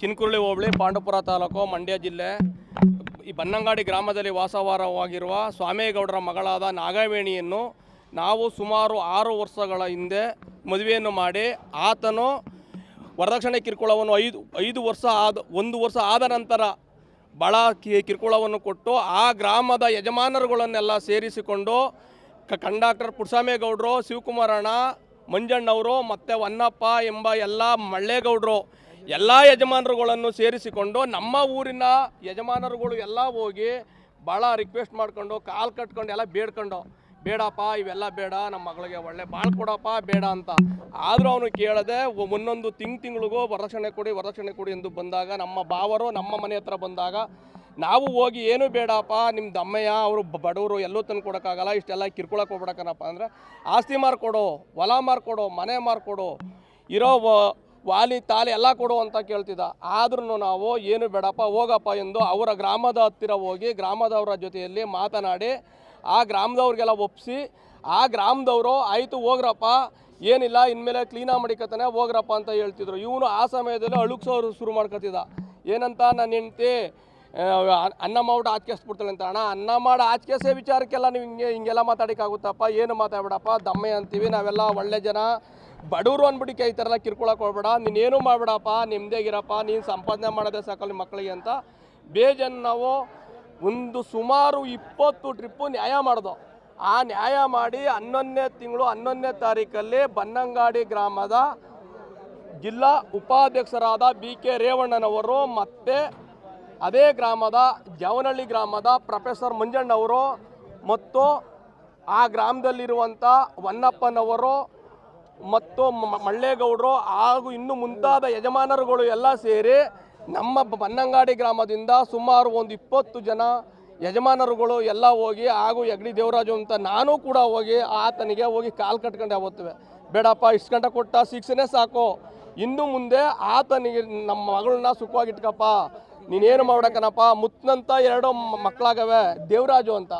ಚಿನಕುರಳಿ ಹೋಬಳಿ ಪಾಂಡವಪುರ ತಾಲೂಕು ಮಂಡ್ಯ ಜಿಲ್ಲೆ ಈ ಬನ್ನಂಗಾಡಿ ಗ್ರಾಮದಲ್ಲಿ ವಾಸವಾಗಿರುವ ಸ್ವಾಮೇಗೌಡರ ಮಗಳಾದ ನಾಗವೇಣಿಯನ್ನು ನಾವು ಸುಮಾರು 6 ವರ್ಷಗಳ ಹಿಂದೆ ಮದುವೆಯನ್ನು ಮಾಡಿ ಆತನು ವರದಕ್ಷಿಣೆ ಕಿರುಕುಳವನ್ನು 1 ವರ್ಷ ಆದ ನಂತರ ಬಹಳ ಕಿರುಕುಳವನ್ನು ಕೊಟ್ಟು ಆ ಗ್ರಾಮದ ಯಜಮಾನರುಗಳನ್ನೆಲ್ಲ ಸೇರಿಸಿಕೊಂಡು ಕಂಡಕ್ಟರ್ ಪುಟ್ಟಸ್ವಾಮೇಗೌಡರು, ಶಿವಕುಮಾರಣ್ಣ, ಮಂಜಣ್ಣವರು ಮತ್ತು ವನ್ನಪ್ಪ ಎಂಬ ಎಲ್ಲ ಮಳ್ಳೇಗೌಡರು ಎಲ್ಲ ಯಜಮಾನರುಗಳನ್ನು ಸೇರಿಸಿಕೊಂಡು ನಮ್ಮ ಊರಿನ ಯಜಮಾನರುಗಳು ಎಲ್ಲ ಹೋಗಿ ಭಾಳ ರಿಕ್ವೆಸ್ಟ್ ಮಾಡ್ಕೊಂಡು ಕಾಲು ಕಟ್ಕೊಂಡು ಎಲ್ಲ ಬೇಡ್ಕೊಂಡು, ಬೇಡಪ್ಪ ಇವೆಲ್ಲ ಬೇಡ, ನಮ್ಮ ಮಗಳಿಗೆ ಒಳ್ಳೆ ಬಾಳ್ ಕೊಡಪ್ಪ ಬೇಡ ಅಂತ. ಆದರೂ ಅವನು ಕೇಳದೆ ಒಂದೊಂದು ತಿಂಗಳಿಗೂ ವರದಕ್ಷಿಣೆ ಕೊಡಿ ಎಂದು ಬಂದಾಗ ನಮ್ಮ ಬಾವರು ನಮ್ಮ ಮನೆ ಹತ್ರ ಬಂದಾಗ ನಾವು ಹೋಗಿ ಏನು ಬೇಡಪ್ಪ ನಿಮ್ಮ ದಮ್ಮಯ್ಯ ಅವರು ಬಡವರು ಎಲ್ಲೂ ತಂದು ಕೊಡೋಕ್ಕಾಗಲ್ಲ, ಇಷ್ಟೆಲ್ಲ ಕಿರ್ಕೊಳಕ್ಕೆ ಹೋಗ್ಬಿಡಕ್ಕನಪ್ಪ ಅಂದರೆ ಆಸ್ತಿ ಮಾರ್ಕೊಡು, ಹೊಲ ಮಾರ್ಕೊಡು, ಮನೆ ಮಾರ್ಕೊಡು, ಇರೋ ವಾಲಿ ತಾಲಿ ಎಲ್ಲ ಕೊಡು ಅಂತ ಕೇಳ್ತಿದ್ದ. ಆದ್ರೂ ನಾವು ಏನು ಬೇಡಪ್ಪ ಹೋಗಪ್ಪ ಎಂದು ಅವರ ಗ್ರಾಮದ ಹತ್ತಿರ ಹೋಗಿ ಗ್ರಾಮದವರ ಜೊತೆಯಲ್ಲಿ ಮಾತನಾಡಿ ಆ ಗ್ರಾಮದವ್ರಿಗೆಲ್ಲ ಒಪ್ಪಿಸಿ ಆ ಗ್ರಾಮದವರು ಆಯಿತು ಹೋಗ್ರಪ್ಪ, ಏನಿಲ್ಲ ಇನ್ಮೇಲೆ ಕ್ಲೀನಾಗಿ ಮಡಿಕತಾನೆ ಹೋಗ್ರಪ್ಪ ಅಂತ ಹೇಳ್ತಿದ್ರು. ಇವನು ಆ ಸಮಯದಲ್ಲಿ ಅಳುಕ್ಸೋರು ಶುರು ಮಾಡ್ಕೊತಿದ್ದ. ಏನಂತ, ನನ್ನ ಹೆಂಡ್ತಿ ಅನ್ನ ಮಾಡ್ಬಿಟ್ಟು ಆಚೆಸ್ಬಿಡ್ತಾಳೆ ಅಂತ. ಅಣ್ಣ, ಅನ್ನ ಮಾಡಿ ಆಚೆಸೇ ವಿಚಾರಕ್ಕೆಲ್ಲ ನೀವು ಹಿಂಗೆಲ್ಲ ಮಾತಾಡೋಕ್ಕಾಗುತ್ತಪ್ಪ, ಏನು ಮಾತಾಡ್ಬೇಡಪ್ಪ, ದಮ್ಮೆ ಅಂತೀವಿ ನಾವೆಲ್ಲ ಒಳ್ಳೆ ಜನ, ಬಡವರು ಅಂದ್ಬಿಟ್ಟು ಈ ಥರ ಎಲ್ಲ ಕಿರ್ಕೊಳಕ್ಕೆ ಹೋಗ್ಬೇಡ, ನೀನೇನು ಮಾಡಬೇಡಪ್ಪ, ನಿಮ್ಮದೇಗಿರಪ್ಪ, ನೀನು ಸಂಪಾದನೆ ಮಾಡೋದೇ ಸಾಕಲ್ಲ ನಿಮ್ಮ ಮಕ್ಕಳಿಗೆ ಅಂತ ಬೇಜನ್ ನಾವು ಸುಮಾರು 20 ಟ್ರಿಪ್ಪು ನ್ಯಾಯ ಮಾಡ್ದೋ. ಆ ನ್ಯಾಯ ಮಾಡಿ 11ನೇ ತಿಂಗಳು 11ನೇ ತಾರೀಕಲ್ಲಿ ಬನ್ನಂಗಾಡಿ ಗ್ರಾಮದ ಜಿಲ್ಲಾ ಉಪಾಧ್ಯಕ್ಷರಾದ BK ರೇವಣ್ಣನವರು ಮತ್ತು ಅದೇ ಗ್ರಾಮದ ಜವನಹಳ್ಳಿ ಗ್ರಾಮದ ಪ್ರೊಫೆಸರ್ ಮಂಜಣ್ಣವರು ಮತ್ತು ಆ ಗ್ರಾಮದಲ್ಲಿರುವಂಥ ವನ್ನಪ್ಪನವರು ಮತ್ತು ಮಳ್ಳೇಗೌಡರು ಹಾಗೂ ಇನ್ನು ಮುಂತಾದ ಯಜಮಾನರುಗಳು ಎಲ್ಲ ಸೇರಿ ನಮ್ಮ ಬನ್ನಂಗಾಡಿ ಗ್ರಾಮದಿಂದ ಸುಮಾರು ಒಂದು 20 ಜನ ಯಜಮಾನರುಗಳು ಎಲ್ಲ ಹೋಗಿ ಹಾಗೂ ಯಗಡಿ ದೇವರಾಜು ಅಂತ ನಾನು ಕೂಡ ಹೋಗಿ ಆತನಿಗೆ ಹೋಗಿ ಕಾಲು ಕಟ್ಕೊಂಡು ಯಾವತ್ತುವೆ, ಬೇಡಪ್ಪ ಇಷ್ಟು ಗಂಟೆ ಕೊಟ್ಟ ಶಿಕ್ಷೆನೇ ಸಾಕು, ಇನ್ನು ಮುಂದೆ ಆತನಿಗೆ ನಮ್ಮ ಮಗಳನ್ನ ಸುಖವಾಗಿಟ್ಕಪ್ಪ, ನೀನೇನು ಮಾಡ್ಬೇಕನಪ್ಪ, ಮುತ್ತನಂತ 2 ಮಕ್ಕಳಾಗವೆ ದೇವರಾಜು ಅಂತ.